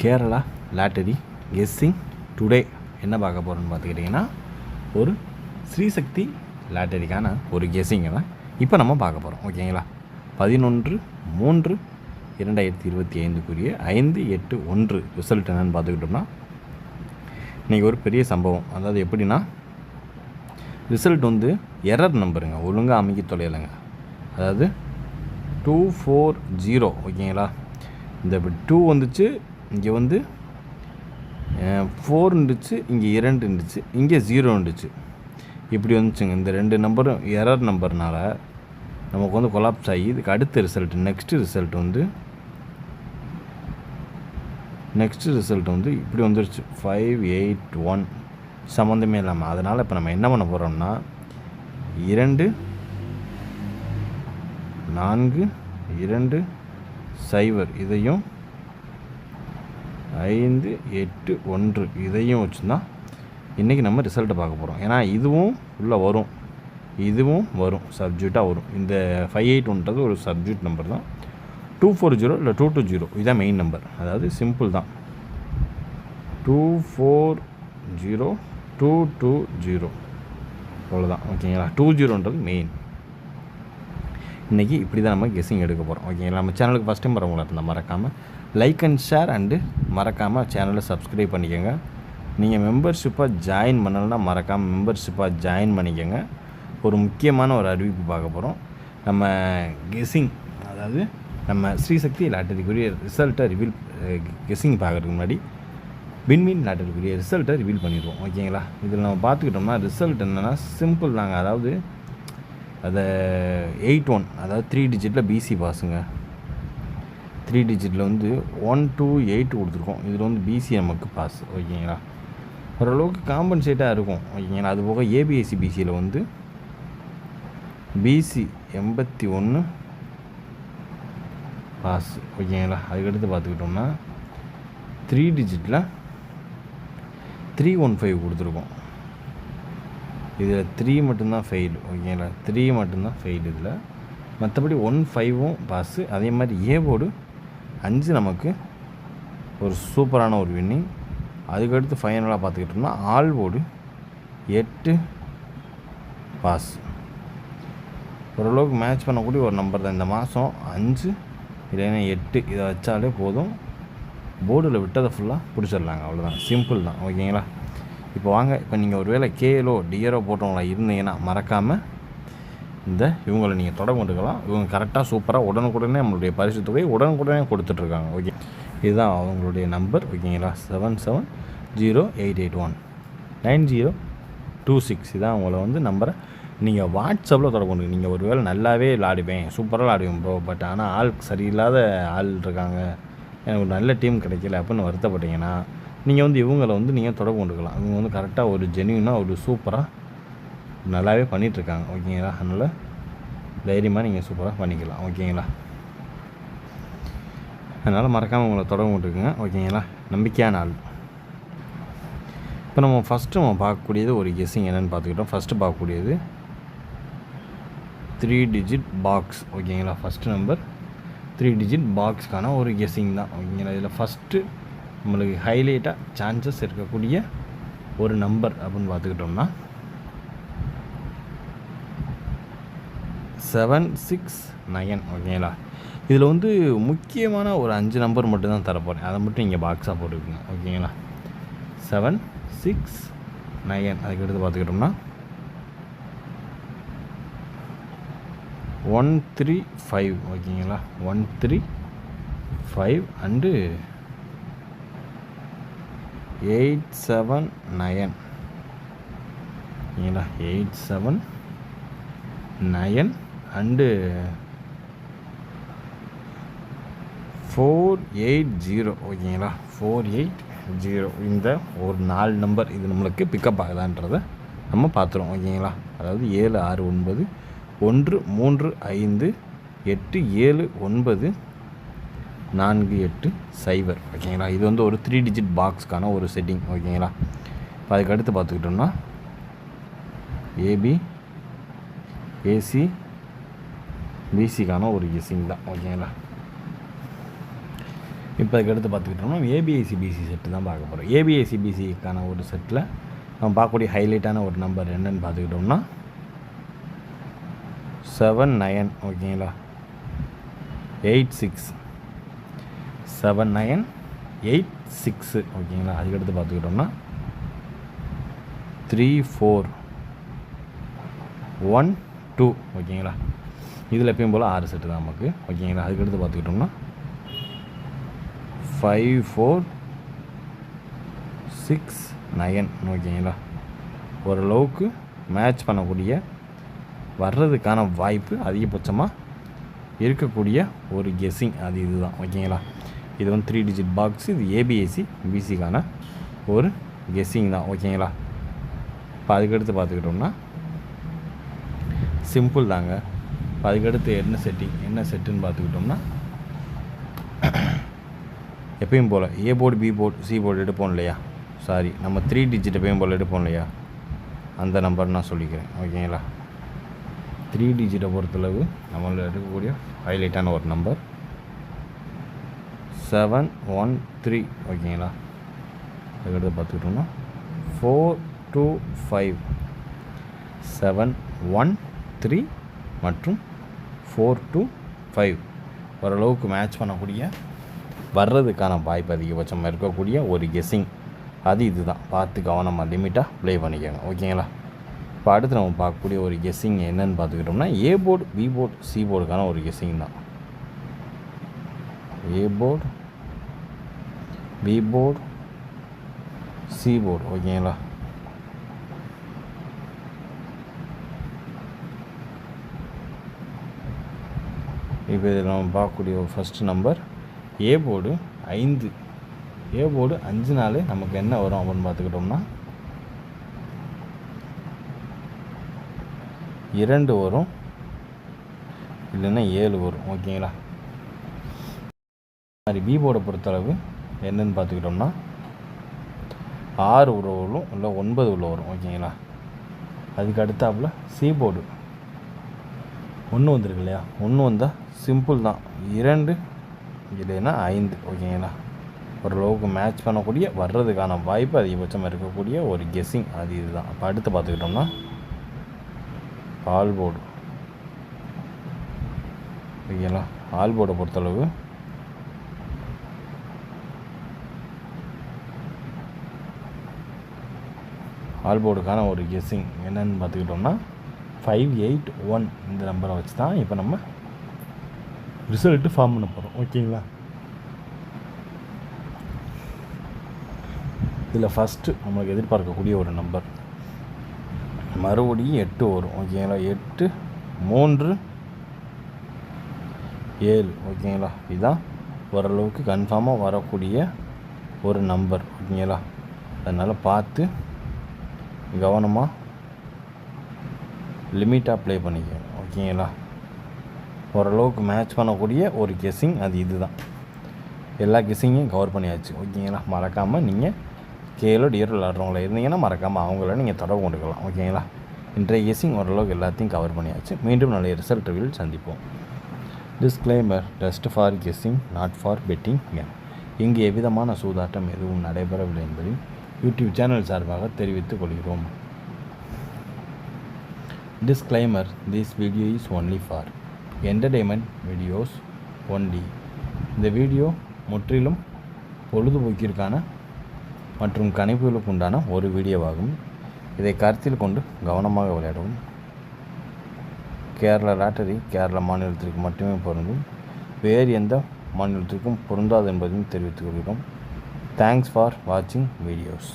Kerala lottery guessing today என்ன பார்க்க போகிறோன்னு பார்த்துக்கிட்டிங்கன்னா ஒரு ஸ்ரீசக்தி லாட்டரிக்கான ஒரு கெஸ்ஸிங்கை தான் இப்போ நம்ம பார்க்க போகிறோம். ஓகேங்களா? 11/3/2025 5-8-1 ரிசல்ட் என்னென்னு பார்த்துக்கிட்டோம்னா, இன்றைக்கி ஒரு பெரிய சம்பவம். அதாவது எப்படின்னா, ரிசல்ட் வந்து எரர் நம்பருங்க, ஒழுங்காக அமைக்க தொலைலைங்க. அதாவது 240. ஓகேங்களா? இந்த 2 வந்துச்சு, இங்கே வந்து 4 இருந்துச்சு, இங்கே 2 இருந்துச்சு, இங்கே 0 இருந்துச்சு. இப்படி வந்துச்சுங்க. இந்த 2 நம்பரும் எரர் நம்பர்னால் நமக்கு வந்து கொலாப்ஸ் ஆகி இதுக்கு அடுத்த ரிசல்ட் நெக்ஸ்ட்டு ரிசல்ட் வந்து இப்படி வந்துருச்சு. 581 சம்மந்தமே இல்லாமல். அதனால் இப்போ நம்ம என்ன பண்ண போகிறோம்னா, 2 4 2 0 இதையும் 5 8 1 இதையும் வச்சு தான் இன்றைக்கி நம்ம ரிசல்ட்டை பார்க்க போகிறோம். ஏன்னா இதுவும் உள்ளே வரும், இதுவும் வரும், சப்ஜெக்டாக வரும். இந்த 581ன்றது ஒரு சப்ஜெக்ட் நம்பர் தான். 240 இல்லை 220 இதுதான் மெயின் நம்பர். அதாவது சிம்பிள் தான். 240 220 அவ்வளோதான். ஓகேங்களா? 20ன்றது மெயின். இன்றைக்கி இப்படி தான் நம்ம கெஸ்ஸிங் எடுக்க போகிறோம். ஓகேங்களா? நம்ம சேனலுக்கு ஃபஸ்ட் டைம் வரவங்களா இருந்தால் மறக்காமல் லைக் அண்ட் ஷேர் அண்டு மறக்காமல் சேனலை சப்ஸ்கிரைப் பண்ணிக்கோங்க. நீங்கள் மெம்பர்ஷிப்பாக ஜாயின் பண்ணலைன்னா மறக்காமல் மெம்பர்ஷிப்பாக ஜாயின் பண்ணிக்கோங்க. ஒரு முக்கியமான ஒரு அறிவிப்பு பார்க்க போகிறோம். நம்ம கெஸ்ஸிங், அதாவது நம்ம ஸ்ரீசக்தி லாட்டரிக்குரிய ரிசல்ட்டை கெஸ்ஸிங் பார்க்குறதுக்கு முன்னாடி வின்வின் லாட்டரிக்குரிய ரிசல்ட்டை ரிவீல் பண்ணிடுவோம். ஓகேங்களா? இதில் நம்ம பார்த்துக்கிட்டோம்னா ரிசல்ட் என்னென்னா சிம்பிள் தாங்க. அதாவது அதை 81, அதாவது 3 டிஜிட்டில் பிசி பாஸுங்க. 3 டிஜிட்டில் வந்து 1 2 8 கொடுத்துருக்கோம். இதில் வந்து பிசி நமக்கு பாஸ். ஓகேங்களா? ஓரளவுக்கு காம்பன்சேட்டாக இருக்கும். ஓகேங்களா? அது போக ஏபிஎஸ்சி பிசியில் வந்து பிசி 81 பாஸ். ஓகேங்களா? அதுக்கடுத்து பார்த்துக்கிட்டோம்னா 3 டிஜிட்டில் 315 கொடுத்துருக்கோம். இதில் 3 மட்டும்தான் ஃபெயில். ஓகேங்களா? 3 மட்டும்தான் ஃபெயில். இதில் மற்றபடி 15ம் பாஸு. அதே மாதிரி ஏ போர்டு 5 நமக்கு ஒரு சூப்பரான ஒரு வின்னிங். அதுக்கடுத்து ஃபைனலாக பார்த்துக்கிட்டோம்னா ஆல் போர்டு 8 பாஸ். ஓரளவுக்கு மேட்ச் பண்ணக்கூடிய ஒரு நம்பர் தான். இந்த மாதம் 5 இல்லைன்னா 8 இதை வச்சாலே போதும். போர்டில் விட்டதை ஃபுல்லாக பிடிச்சிடலாங்க. அவ்வளோதான், சிம்பிள் தான். ஓகேங்களா? இப்போ வாங்க, இப்போ நீங்கள் ஒரு வேளை கேஎலோ டிஆரோ போட்டவங்களா இருந்தீங்கன்னா மறக்காமல் இவங்களை நீங்கள் தொடர்பு கொண்டுக்கலாம். இவங்க கரெக்டாக சூப்பராக உடனுக்குடனே நம்மளுடைய பரிசு தொகையை உடனுக்குடனே கொடுத்துட்ருக்காங்க. ஓகே, இதுதான் அவங்களுடைய நம்பர். ஓகேங்களா? 770881 9026 இதான் அவங்கள வந்து நம்பரை நீங்கள் வாட்ஸ்அப்பில் தொடர்பு கொண்டு. நீங்கள் ஒரு வேளை நல்லாவே விளாடுவேன், சூப்பராக விளாடுவேன் ப்ரோ, பட் ஆனால் ஆள் சரியில்லாத ஆள் இருக்காங்க, எனக்கு ஒரு நல்ல டீம் கிடைக்கல அப்படின்னு வருத்தப்பட்டீங்கன்னா நீங்கள் வந்து இவங்களை வந்து நீங்கள் தொடர்பு கொண்டுக்கலாம். இவங்க வந்து கரெக்டாக ஒரு ஜென்யூனாக ஒரு சூப்பராக நல்லாவே பண்ணிகிட்ருக்காங்க. ஓகேங்களா? அதனால் தைரியமாக நீங்கள் சூப்பராக பண்ணிக்கலாம். ஓகேங்களா? அதனால் மறக்காமல் உங்களை தொடர்பு கொண்டுருக்குங்க. ஓகேங்களா? நம்பிக்கையான ஆள். இப்போ நம்ம பார்க்கக்கூடியது ஒரு கெஸ்ஸிங் என்னென்னு பார்த்துக்கிட்டோம். ஃபஸ்ட்டு பார்க்கக்கூடியது 3 டிஜிட் பாக்ஸ். ஓகேங்களா? ஃபஸ்ட்டு நம்பர் 3 டிஜிட் பாக்ஸ்க்கான ஒரு கெஸ்ஸிங் தான். ஓகேங்களா? இதில் ஃபஸ்ட்டு நம்மளுக்கு ஹைலைட்டாக சான்சஸ் இருக்கக்கூடிய ஒரு நம்பர் அப்படின்னு பார்த்துக்கிட்டோம்னா 769. ஓகேங்களா? இதில் வந்து முக்கியமான ஒரு 5 நம்பர் மட்டும்தான் தரப்போகிறேன். அதை மட்டும் இங்கே பாக்ஸாக போட்டுருக்குங்க. ஓகேங்களா? 769. அதுக்கடுத்து பார்த்துக்கிட்டோம்னா 135. ஓகேங்களா? 135 அண்டு 879. ஓகேங்களா? 879 அண்டு 480. ஓகேங்களா? 480. இந்த ஒரு 4 நம்பர் இது நம்மளுக்கு பிக்கப் ஆகுதான்றதை நம்ம பார்த்துருவோம். ஓகேங்களா? அதாவது 7 6 9 1 3 5 8 7 9 4 8 0. ஓகேங்களா? இது வந்து ஒரு 3 டிஜிட் பாக்ஸ்க்கான ஒரு செட்டிங். ஓகேங்களா? இப்போ அதுக்கடுத்து பார்த்துக்கிட்டோம்னா ஏபி ஏசி பிசிக்கான ஒரு கெஸ்ஸிங் தான். ஓகேங்களா? இப்போ அதுக்கடுத்து பார்த்துக்கிட்டோம்னா ஏபிஐசி பிசி செட்டு தான் பார்க்க போகிறோம். ஏபிஐசி பிசிக்கான ஒரு செட்டில் நம்ம பார்க்கக்கூடிய ஹைலைட்டான ஒரு நம்பர் என்னன்னு பார்த்துக்கிட்டோம்னா 79 ஓகேங்களா 86 7986 ஓகேங்களா. அதுக்கடுத்து பார்த்துக்கிட்டோம்னா 3412 ஓகேங்களா. இதில் எப்பயும் போல் 6 செட்டு தான் நமக்கு ஓகேங்களா. அதுக்கடுத்து பார்த்துக்கிட்டோம்னா 5469 ஓகேங்களா. ஓரளவுக்கு மேட்ச் பண்ணக்கூடிய வர்றதுக்கான வாய்ப்பு அதிகபட்சமாக இருக்கக்கூடிய ஒரு கெஸ்ஸிங் அது இதுதான் ஓகேங்களா. இது வந்து 3 டிஜிட் பாக்ஸ். இது ஏபிஎஸ்சி பிசிக்கான ஒரு கெஸ்ஸிங் தான் ஓகேங்களா. இப்போ அதுக்கடுத்து பார்த்துக்கிட்டோம்னா சிம்பிள் தாங்க. இப்போ அதுக்கடுத்து என்ன செட்டுன்னு பார்த்துக்கிட்டோம்னா எப்பயும் போல் A board B board C board எடுப்போம் இல்லையா, சாரி நம்ம 3 டிஜிட் எப்பயும் போல் எடுப்போம் இல்லையா, அந்த நம்பர் நான் சொல்லிக்கிறேன் ஓகேங்களா. 3 டிஜிட்டை பொறுத்தளவு நம்மள எடுக்கக்கூடிய ஹைலைட்டான ஒரு நம்பர் 713 ஓகேங்களா. அதுக்கடுத்து பார்த்துக்கிட்டோம்னா 425 713 மற்றும் 425 ஓரளவுக்கு மேட்ச் பண்ணக்கூடிய வர்றதுக்கான வாய்ப்பு அதிகபட்சமாக இருக்கக்கூடிய ஒரு கெஸ்ஸிங் அது இதுதான். பார்த்து கவனமாக லிமிட்டாக ப்ளே பண்ணிக்கோங்க ஓகேங்களா. இப்போ அடுத்து நம்ம பார்க்கக்கூடிய ஒரு கெஸ்ஸிங் என்னன்னு பார்த்துக்கிட்டோம்னா A board B board C போர்டுக்கான ஒரு கெஸ்ஸிங் தான். A board B board C board ஓகேங்களா. இப்போ இதில் நம்ம பார்க்கக்கூடிய ஒரு first number A board 5. A board 5 நாள் நமக்கு என்ன வரும் அப்படின்னு பார்த்துக்கிட்டோம்னா 2 வரும், இல்லைன்னா 7 வரும் ஓகேங்களா. மாதிரி பி போர்டை பொறுத்தளவு என்னன்னு பார்த்துக்கிட்டோம்னா 6 உள்ள வரும், இல்லை 9 உள்ள வரும் ஓகேங்களா. அதுக்கு அடுத்தாப்புல சி போர்டு 1 வந்துருக்கு இல்லையா, 1 வந்தால் சிம்பிள் தான், 2 இல்லைன்னா 5 ஓகேங்களா. ஓரளவுக்கு மேட்ச் பண்ணக்கூடிய வர்றதுக்கான வாய்ப்பு அதிகபட்சமாக இருக்கக்கூடிய ஒரு கெஸ்ஸிங் அது இதுதான். அப்போ அடுத்து பார்த்துக்கிட்டோம்னா ஆல் போர்டு ஓகேங்களா. ஆல் போர்டை பொறுத்தளவு ஆல் போர்டுக்கான ஒரு கெஸ்ஸிங் என்னன்னு பார்த்துக்கிட்டோம்னா 581 இந்த நம்பரை வச்சு தான் இப்போ நம்ம ரிசல்ட்டு ஃபார்ம் பண்ண போகிறோம் ஓகேங்களா. இதில் ஃபஸ்ட்டு நம்மளுக்கு எதிர்பார்க்கக்கூடிய ஒரு நம்பர் மறுபடியும் 8 வரும் ஓகேங்களா. 8 3 7 ஓகேங்களா. இதுதான் ஓரளவுக்கு கன்ஃபார்மாக வரக்கூடிய ஒரு நம்பர் ஓகேங்களா. அதனால் பார்த்து கவனமாக லிமிட்டாக ப்ளே பண்ணிக்கோங்க ஓகேங்களா. ஓரளவுக்கு மேட்ச் பண்ணக்கூடிய ஒரு கெஸ்ஸிங் அது இதுதான். எல்லா கெஸ்ஸிங்கையும் கவர் பண்ணியாச்சு ஓகேங்களா. மறக்காமல் நீங்கள் கேலோ டியரோ விளாட்றவங்கள இருந்தீங்கன்னா மறக்காமல் அவங்கள நீங்கள் தொடர்பு கொண்டுக்கலாம் ஓகேங்களா. இன்றைய கெஸ்ஸிங் ஓரளவுக்கு எல்லாத்தையும் கவர் பண்ணியாச்சு. மீண்டும் நல்ல ரிசல்ட் ரிவியூவில் சந்திப்போம். Disclaimer, test for guessing not for betting game. இங்கு எவ்விதமான சூதாட்டம் எதுவும் நடைபெறவில்லை என்பதை யூடியூப் சேனல் சார்பாக தெரிவித்துக் கொள்கிறோம். Disclaimer, this video is only for entertainment videos only. இந்த வீடியோ முற்றிலும் பொழுதுபோக்கிற்கான மற்றும் கணிப்புகளுக்கு உண்டான ஒரு வீடியோவாகும். இதை கருத்தில் கொண்டு கவனமாக விளையாடவும். கேரளா லாட்டரி கேரளா மாநிலத்திற்கு மட்டுமே பொருந்தும், வேறு எந்த மாநிலத்திற்கும் பொருந்தாது என்பதையும் தெரிவித்துக் கொள்கிறோம். தேங்க்ஸ் ஃபார் வாட்சிங் வீடியோஸ்.